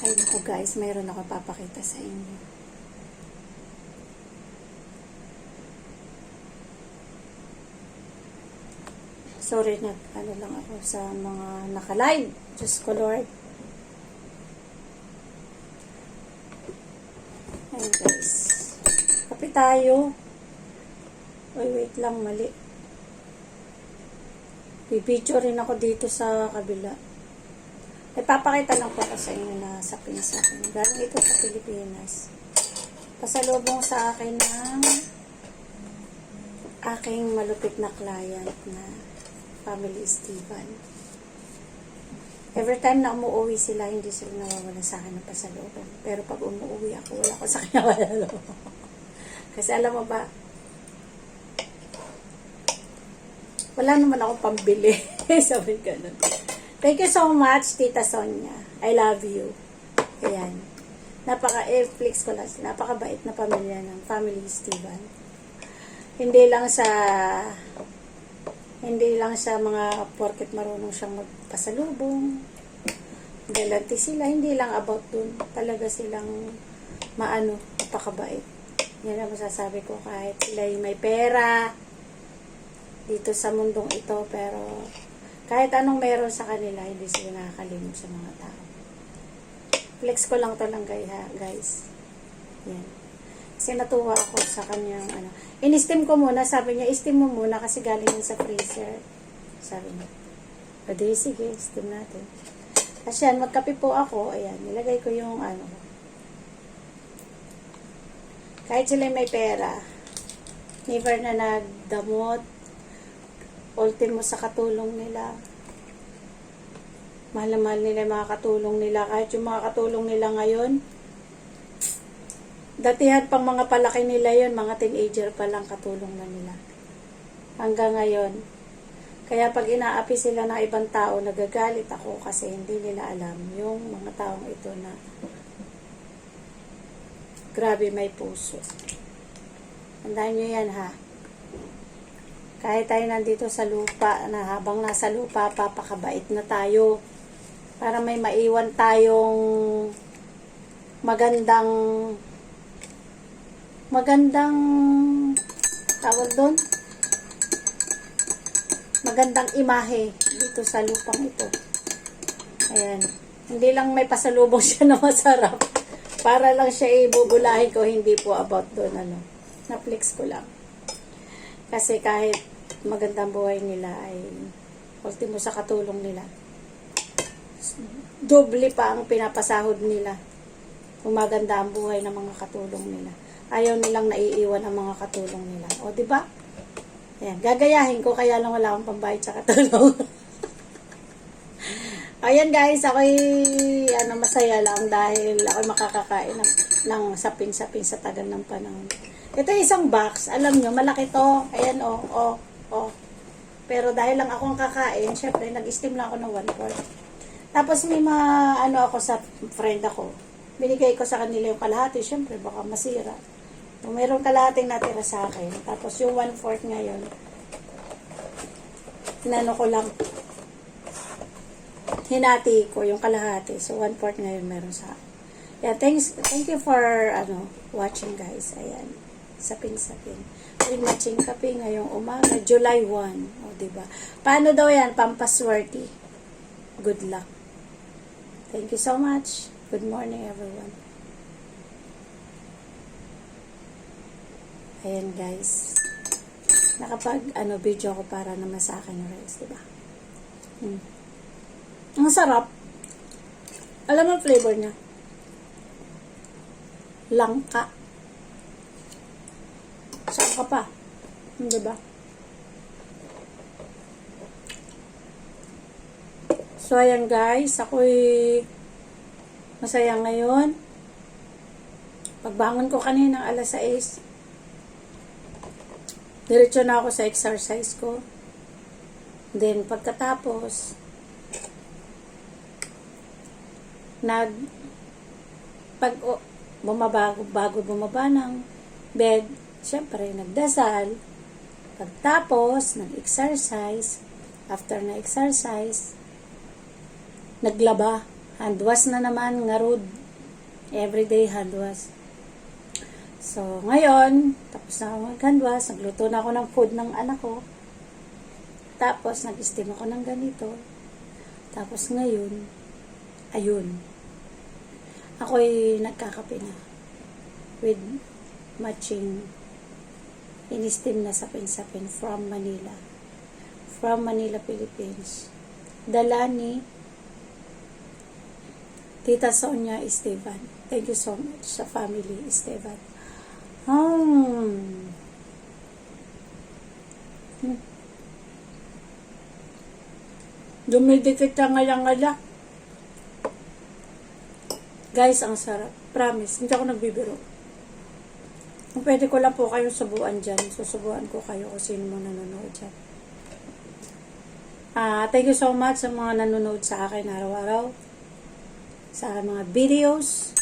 Ay naku guys, mayroon ako papakita sa inyo. Sorry na, ano lang ako sa mga naka-live. Diyos ko Lord. Ayun guys. Kape tayo. Uy, wait lang, mali. Bibidyo rin ako dito sa kabila. Ipapakita lang po ako sa inyo na sapin sa akin. Galing ito sa Pilipinas. Pasalubong sa akin ng aking malupit na client na Family Steven. Every time na umuwi sila, hindi sila nawawala sa akin ng pasalubong. Pero pag umuwi ako, wala ko sa kanya pasalubong. Kasi alam mo ba, wala naman ako pambili. Sabi ganun. Thank you so much, Tita Sonia. I love you. Ayan. Napaka-Netflix ko lang. Napakabait na pamilya ng Family Steven. Hindi lang sa mga porket marunong siyang magpasalubong. Galante sila. Hindi lang about dun. Talaga silang napakabait. Yan ang masasabi ko kahit sila yung may pera dito sa mundong ito, pero kahit anong meron sa kanila, hindi sila nakakalimot sa mga tao. Flex ko lang to lang guys. Yan. Kasi natuwa ako sa kanyang in-steam ko muna, sabi niya, steam mo muna kasi galing yun sa freezer. Sabi niya. Adi, sige, steam natin. Kasi yan, magkape po ako, ayan, nilagay ko yung kahit sila may pera, never na nagdamot, ultimo sa katulong nila. Mahal na mahal nila yung mga katulong nila. Kahit yung mga katulong nila ngayon, datihan pang mga palaki nila yun, mga teenager pa lang katulong na nila. Hanggang ngayon. Kaya pag inaapi sila ng ibang tao, nagagalit ako kasi hindi nila alam yung mga taong ito na grabe may puso. Tandaan nyo yan ha. Kahit tayo nandito sa lupa, na habang nasa lupa, papakabait na tayo. Para may maiwan tayong magandang tawag doon, magandang imahe dito sa lupang ito. Ayan. Hindi lang may pasalubong siya na masarap. Para lang siya ibubulahin ko, hindi po about doon na-flex ko lang. Kasi kahit magandang buhay nila ay ultimo sa katulong nila. Doble pa ang pinapasahod nila. Kung maganda ang buhay ng mga katulong nila. Ayaw nilang naiiwan ang mga katulong nila. O, di ba? Ayan, gagayahin ko kaya lang wala akong pambayad sa katulong. Ayan guys, ako'y masaya lang dahil ako'y makakakain ng sapin-sapin sa tagal ng panahon. Ito isang box. Alam nyo, malaki to. Ayan, oh. Pero dahil lang ako ang kakain, syempre, nag-steam lang ako ng 1/4. Tapos may ako sa friend ako. Binigay ko sa kanila yung kalahati. Syempre, baka masira. Kung mayroong kalahating natira sa akin. Tapos yung 1/4 ngayon, ko lang. Hinati ko yung kalahati. So, 1/4 ngayon meron sa akin. Yeah, thank you for watching guys. Ayan. Sapin-sapin. With matching kape ngayong umaga, July 1. O, diba? Paano daw yan? Pampaswerte. Good luck. Thank you so much. Good morning, everyone. Ayan, guys. Nakapag, video ko para naman sa akin yung rice, diba? Ang sarap. Alam mo ang flavor niya? Langka. Saka pa. Diba? So, ayan guys. Ako'y masaya ngayon. Pagbangon ko kanina ng alas 6, diretso na ako sa exercise ko. Then, pagkatapos, bago bumaba ng bed, syempre, nagdasal. Pagtapos, nag-exercise. After na exercise, naglaba. Handwas na naman, nga road. Everyday handwas. So, ngayon, tapos na ako mag-handwas, nagluto na ako ng food ng anak ko. Tapos, nag-steam ako ng ganito. Tapos ngayon, ayun. Ako'y nagkakape na. With matching in-steam na sapin-sapin from Manila. From Manila, Philippines. Dala ni Tita Sonia Esteban. Thank you so much sa family Esteban. Dumidikit ang ngala-ngala. Guys, ang sarap. Promise, hindi ako nagbibiro. Kung pwede ko lang po kayo subuan dyan, susubuan ko kayo kung sino mo nanonood dyan. Thank you so much sa mga nanonood sa akin araw-araw. Sa aking mga videos.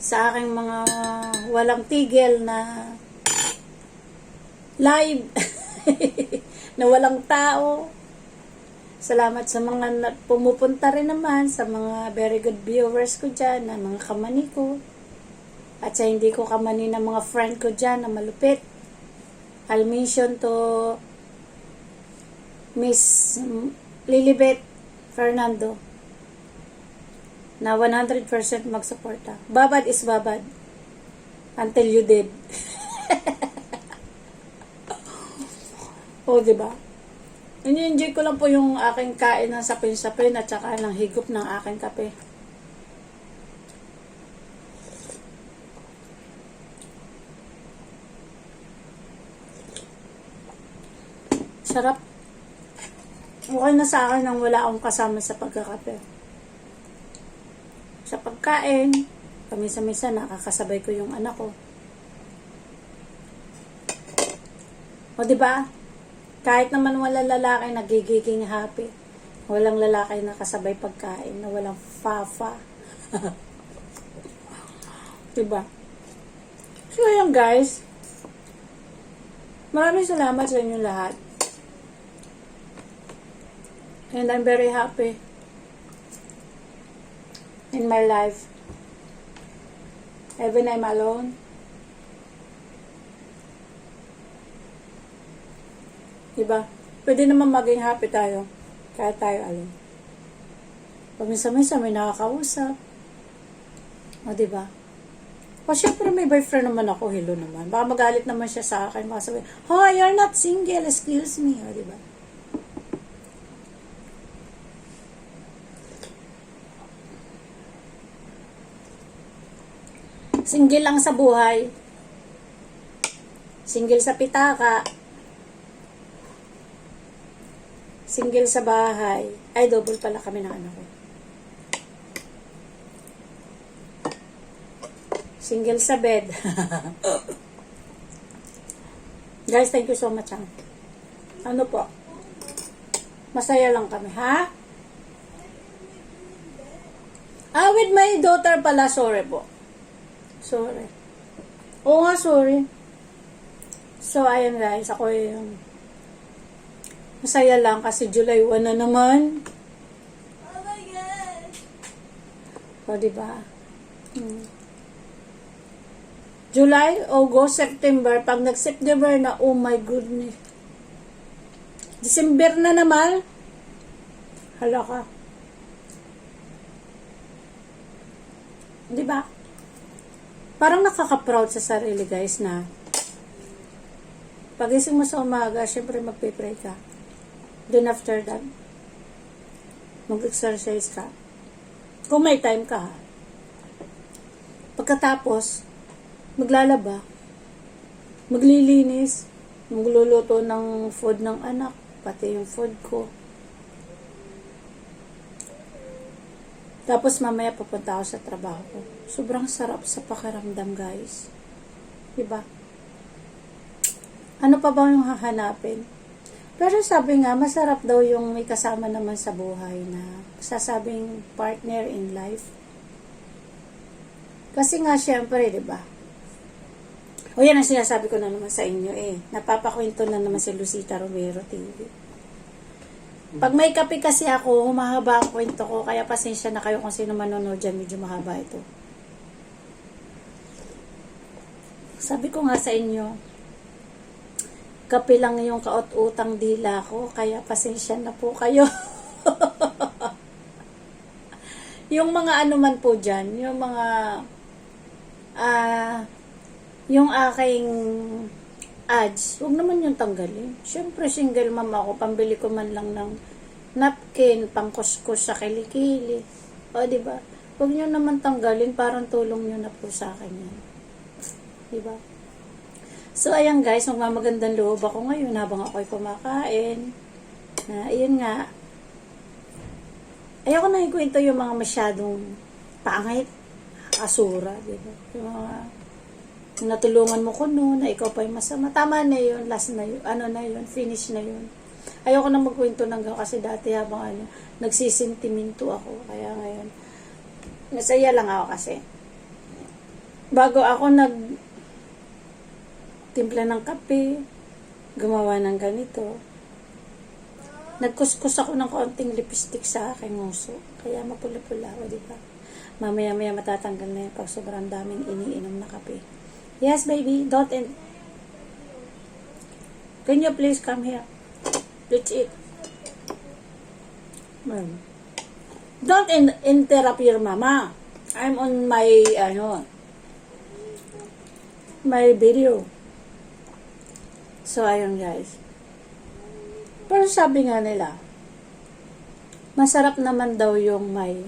Sa aking mga walang tigil na live. Na walang tao. Salamat sa mga pumupunta rin naman, sa mga very good viewers ko dyan, na mga kamani ko. At sa hindi ko kamani na mga friend ko dyan na malupit. I'll mention to Miss Lilibet Fernando na 100% magsuporta. Babad is babad. Until you did. O, diba? Ini-enjoy ko lang po yung aking kain ng sapin-sapin at saka ng higop ng aking kape. Sarap. Okay na sa akin nang wala akong kasama sa pagkakape. Sa pagkain, kamisa-misa nakakasabay ko yung anak ko. O, diba? Kahit naman wala lalaki, nagigiging happy. Walang lalaki na kasabay pagkain, na walang fafa. Diba? So, yun guys. Maraming salamat sa inyo lahat. And I'm very happy in my life. Even I'm alone. Diba? Pwede naman maging happy tayo. Kaya tayo alone. Pag minsan-minsan may nakakausap. O, diba? O, syempre may boyfriend naman ako. Hello naman. Baka magalit naman siya sa akin. Baka sabihin, oh, you're not single. Excuse me. O, diba? Single lang sa buhay. Single sa pitaka. Single sa bahay. Ay, double pala kami ng anak ko. Single sa bed. Guys, thank you so much. Ano po? Masaya lang kami, ha? With my daughter pala. Sorry po. Sorry. Oo nga, sorry. So, ayan guys. Ako yung masaya lang kasi July 1 na naman. Oh my God! O, diba? July, August, September. Pag nag-September na, oh my goodness. December na naman. Hala ka. Diba? Parang nakaka-proud sa sarili guys na pagising mo sa umaga, syempre magpe-pray ka. Then after that, mag-exercise ka. Kung may time ka. Pagkatapos, maglalaba, maglilinis, magluluto ng food ng anak, pati yung food ko. Tapos mamaya pupunta ako sa trabaho ko. Sobrang sarap sa pakiramdam guys. Diba? Ano pa ba yung hahanapin? Pero sabi nga, masarap daw yung may kasama naman sa buhay na sasabing partner in life. Kasi nga, syempre, diba? O yan ang sinasabi ko na naman sa inyo eh. Napapakwento na naman si Lucita Romero TV. Pag may kape kasi ako, humahaba ang kwento ko. Kaya pasensya na kayo kung sino manonood dyan. Medyo mahaba ito. Sabi ko nga sa inyo, kape lang yung kaot-utang dila ko. Kaya pasensya na po kayo. Yung mga ano man po dyan, yung mga yung aking ads, huwag naman yung tanggalin. Siyempre, single mom ako, pambili ko man lang ng napkin, pangkuskus sa kilikili. O, diba? Huwag nyo naman tanggalin, parang tulong nyo na po sa akin yan. Diba? So, ayan guys, magmamagandang loob ako ngayon habang ako'y kumakain. Ayun nga, ayoko na ikwento yung mga masyadong pangit, asura, diba? Yung mga natulungan mo ko noon, na ikaw pa yung masama. Tama na yun, last na yun, ano na yun, finish na yun. Ayoko na magkwento ng gano'n kasi dati habang nagsisintiminto ako. Kaya ngayon, masaya lang ako kasi. Bago ako timpla ng kape, gumawa ng ganito, nagkuskus ako ng konting lipstick sa aking nguso. Kaya mapula-pula ako, di ba? Mamaya-maya matatanggal na yun pag sobrang daming iniinom na kape. Yes, baby. Don't Can you please come here? Let's eat. Don't interrupt your mama. I'm on my, my video. So, ayun guys. Pero sabi nga nila, masarap naman daw yung may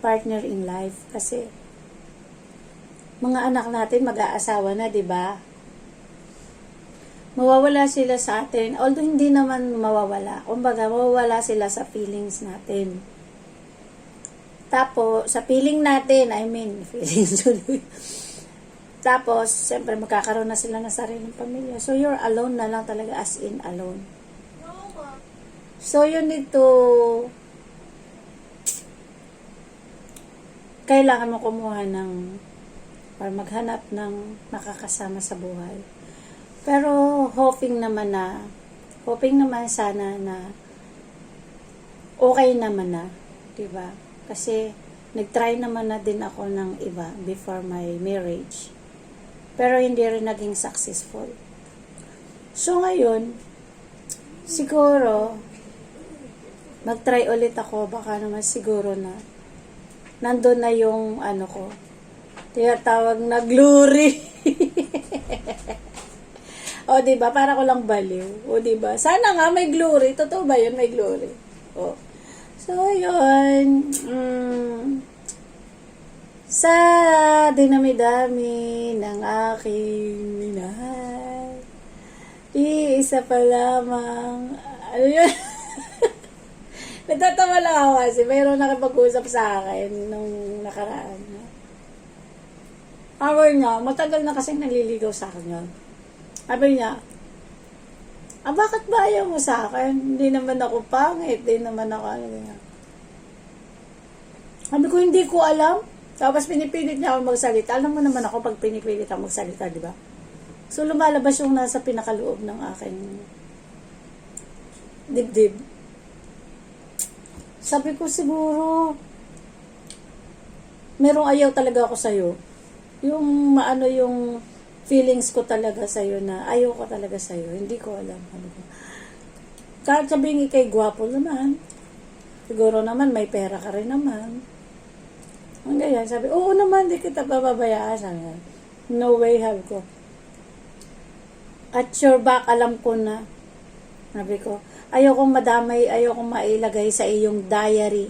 partner in life kasi mga anak natin mag-aasawa na, 'di ba? Mawawala sila sa atin, although hindi naman mawawala. Kumbaga, mawawala sila sa feelings natin. Tapos, sa feeling natin, feelings. Tapos, siyempre, magkakaroon na sila ng sariling pamilya. So, you're alone na lang talaga, as in alone. So, you need to kailangan mo kumuha ng or maghanap ng nakakasama sa buhay. Pero hoping naman sana na okay naman na, 'di ba? Kasi nagtry naman na din ako ng iba before my marriage. Pero hindi rin naging successful. So ngayon, siguro mag-try ulit ako, baka naman siguro na nandun na yung ko, tinatawag na glory. O, diba? Para ko lang baliw. O, diba? Sana nga may glory. Totoo ba yun? May glory. O. So, yun. Sa dinami-dami ng aking minahal, iisa pa lamang. Ano yun? Natatawa lang ako kasi mayroon nakipag-usap sa akin nung nakaraan. Sabi niya, matagal na kasing naliligaw sa akin yun. Sabi niya, bakit ba ayaw mo sa akin? Hindi naman ako pangit, hindi naman ako ganyan. Sabi ko, hindi ko alam. Tapos pinipilit niya ako magsalita. Alam mo naman ako pag pinipilit ako magsalita, di ba? So lumalabas yung nasa pinakaloob ng aking dibdib. Sabi ko siguro, merong ayaw talaga ako sa'yo. Yung yung feelings ko talaga sa'yo na ayaw ko talaga sa'yo. Hindi ko alam. Kahit sabihin ikay gwapo naman. Siguro naman may pera ka rin naman. Ang ganyan. Sabi, oo naman, di kita pababayaan. Sabi, no way, have ko. At your back, alam ko na. Sabi ko, ayaw kong madamay, ayaw kong mailagay sa iyong diary.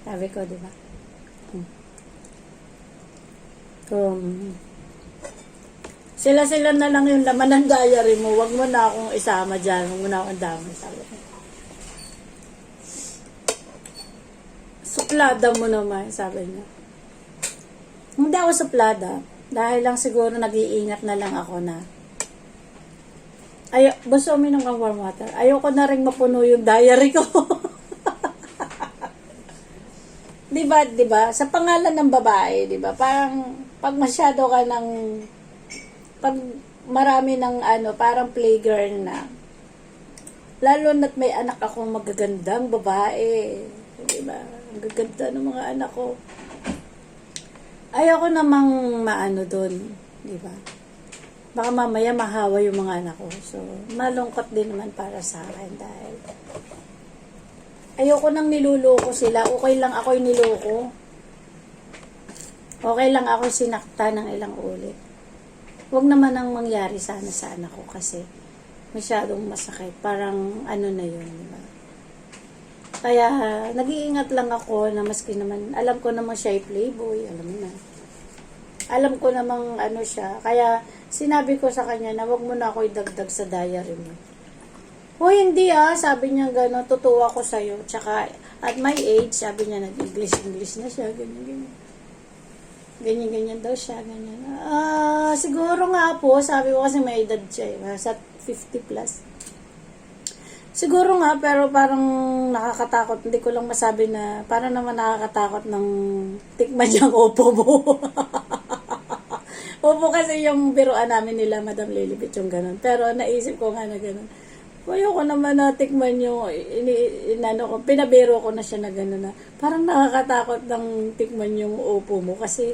Sabi ko, di ba? Sila na lang yung laman ng diary mo. Huwag mo na akong isama dyan. Huwag mo na akong damay. Sabi ko. Suplada mo naman, sabi niya. Hindi ako suplada. Dahil lang siguro nag-iingat na lang ako na basta uminom kang warm water. Ayoko na rin mapuno yung diary ko. Diba? Sa pangalan ng babae, diba? Parang, pag masyado ka ng, pag marami ng parang playgirl na, Lalo na't may anak akong magagandang babae. Diba? Ang gaganda ng mga anak ko. Ayoko namang maano doon. Diba? Baka mamaya mahawa yung mga anak ko. So, malungkot din naman para sa akin dahil ayoko nang niluloko sila. Okay lang ako'y niloko. Okay lang ako sinakta ng ilang ulit. Huwag naman ang mangyari sana sa anak ko kasi masyadong masakit. Parang ano na yun, diba? Kaya nag-iingat lang ako na maski naman, alam ko naman siya ay playboy, alam mo na. Alam ko namang ano siya. Kaya sinabi ko sa kanya na wag mo na ako idagdag sa diary mo. O hindi sabi niya gano'n, totoo ako sa'yo. Tsaka at my age, sabi niya nag-English na siya, ganyan. Ganyan daw siya, ganyan. Siguro nga po, sabi ko kasi may edad siya, sa 50 plus. Siguro nga, pero parang nakakatakot. Hindi ko lang masabi na, parang naman nakakatakot ng tikman niyang opo mo. Opo kasi yung biruan namin nila, Madam Lilibet, yung ganun. Pero naisip ko nga na ganun. Ayoko naman na tikman yung, pinabiro ko na siya na gano'n na, parang nakakatakot ng tikman yung upo mo kasi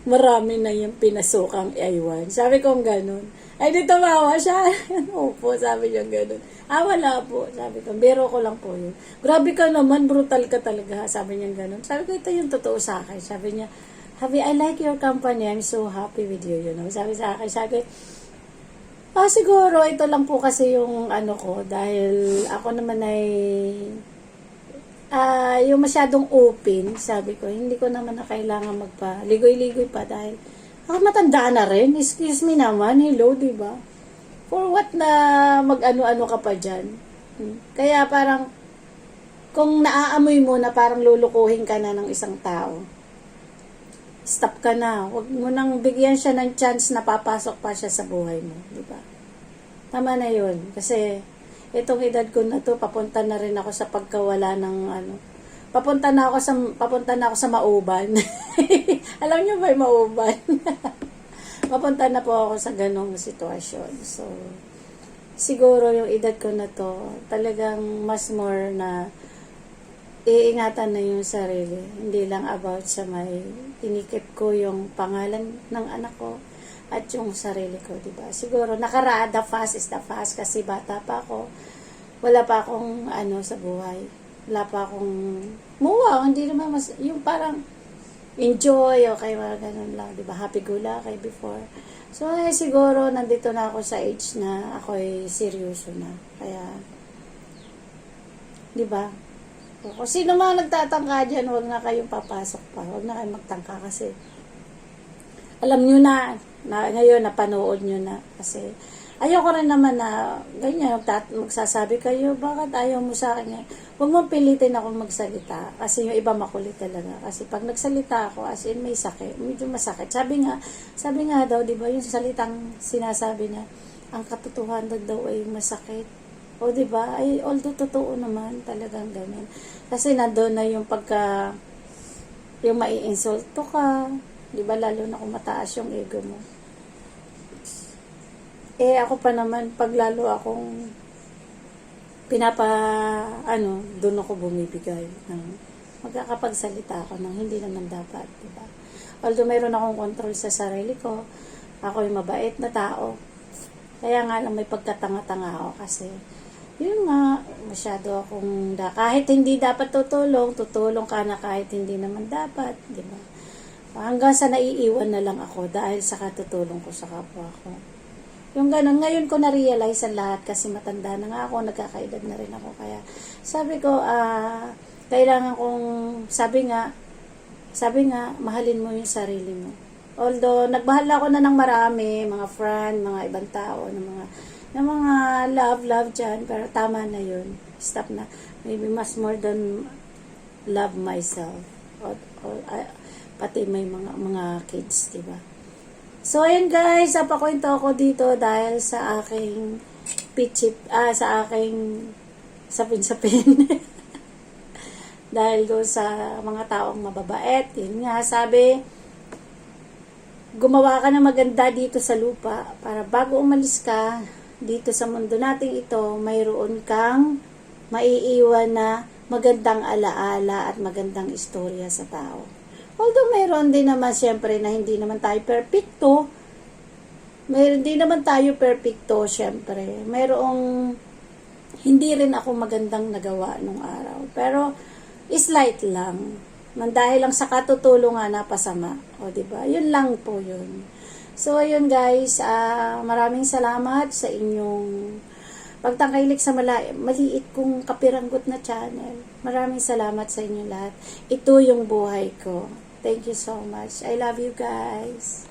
marami na yung pinasukang iwan. Sabi ko gano'n. Ay, di tumawa siya. Upo, sabi niya gano'n. Wala po. Sabi ko, biro ko lang po yun. Grabe ka naman, brutal ka talaga. Sabi niya gano'n. Sabi ko, ito yung totoo sa akin. Sabi niya, Habi, I like your company. I'm so happy with you, you know. Sabi sa akin, siguro, ito lang po kasi yung ano ko, dahil ako naman ay, yung masyadong open, sabi ko, hindi ko naman na kailangan magpa-ligoy-ligoy pa dahil, ako matanda na rin, excuse me naman, hello, diba? For what na mag-ano-ano ka pa dyan? Kaya parang, kung naaamoy mo na parang lulukuhin ka na ng isang tao, stop ka na. Huwag mo nang bigyan siya ng chance na papasok pa siya sa buhay mo. Diba? Tama na yun. Kasi, itong edad ko na to, papunta na rin ako sa pagkawala ng ano. Papunta na ako sa mauban. Alam niyo ba yung mauban? Papunta na po ako sa ganong sitwasyon. So, siguro yung edad ko na to, talagang mas more na iingatan na yung sarili. Hindi lang about sa may inikip ko yung pangalan ng anak ko at yung sarili ko, diba? Siguro, the fast is the fast kasi bata pa ako. Wala pa akong ano sa buhay. Wala pa akong hindi naman yung parang enjoy, okay, mga ganun lang, diba? Happy go lucky before. So, siguro, nandito na ako sa age na ako'y seryoso na. Kaya, diba? Kung sino mga nagtatangka dyan, huwag na kayong papasok pa. Huwag na kayong magtangka kasi alam nyo na ngayon napanood nyo na. Kasi ayoko rin naman na ganyan, magsasabi kayo, bakit ayaw mo sa akin? Huwag mong pilitin ako magsalita. Kasi yung iba makulit talaga. Kasi pag nagsalita ako, as in may sakit, medyo masakit. Sabi nga daw, di ba, yung salitang sinasabi na, ang katotohanan daw ay masakit. O, diba? Ay, although totoo naman, talagang ganun. Kasi nandoon na yung yung mai-insulto ka, diba? Lalo na kung mataas yung ego mo. Ako pa naman, pag lalo akong doon ako bumibigay ng magkakapagsalita ako ng hindi naman dapat, diba? Although mayroon akong control sa sarili ko, ako yung mabait na tao. Kaya nga lang may pagkatanga-tanga ako kasi yun nga, masyado akong kahit hindi dapat tutulong ka na kahit hindi naman dapat, di ba? Hanggang sa naiiwan na lang ako dahil sa katutulong ko sa kapwa ko. Yung ganun, ngayon ko na-realize ang lahat kasi matanda na nga ako, nagkakaedad na rin ako. Kaya sabi ko, kailangan kong, sabi nga, mahalin mo yung sarili mo. Although, nagmahal ako na ng marami, mga friend, mga ibang tao, ng mga love dyan, pero tama na yun. Stop na. Maybe mas more than love myself. Pati may mga kids, diba? So, ayun guys, napakwento ako dito dahil sa aking sa aking sapin-sapin. Dahil doon sa mga taong mababait. Yun nga, sabi, gumawa ka na maganda dito sa lupa para bago umalis ka, dito sa mundo nating ito, mayroon kang maiiwan na magandang alaala at magandang istorya sa tao. Although mayroon din naman siyempre na hindi naman tayo perfecto, mayroon din naman tayo perfecto siyempre. Mayroong hindi rin ako magandang nagawa nung araw. Pero slight lang. Dahil lang sa katutulungan na pasama. O diba? Yun lang po yun. So ayun guys, maraming salamat sa inyong pagtangkilik sa maliit kong kapiranggot na channel. Maraming salamat sa inyo lahat. Ito yung buhay ko. Thank you so much. I love you guys.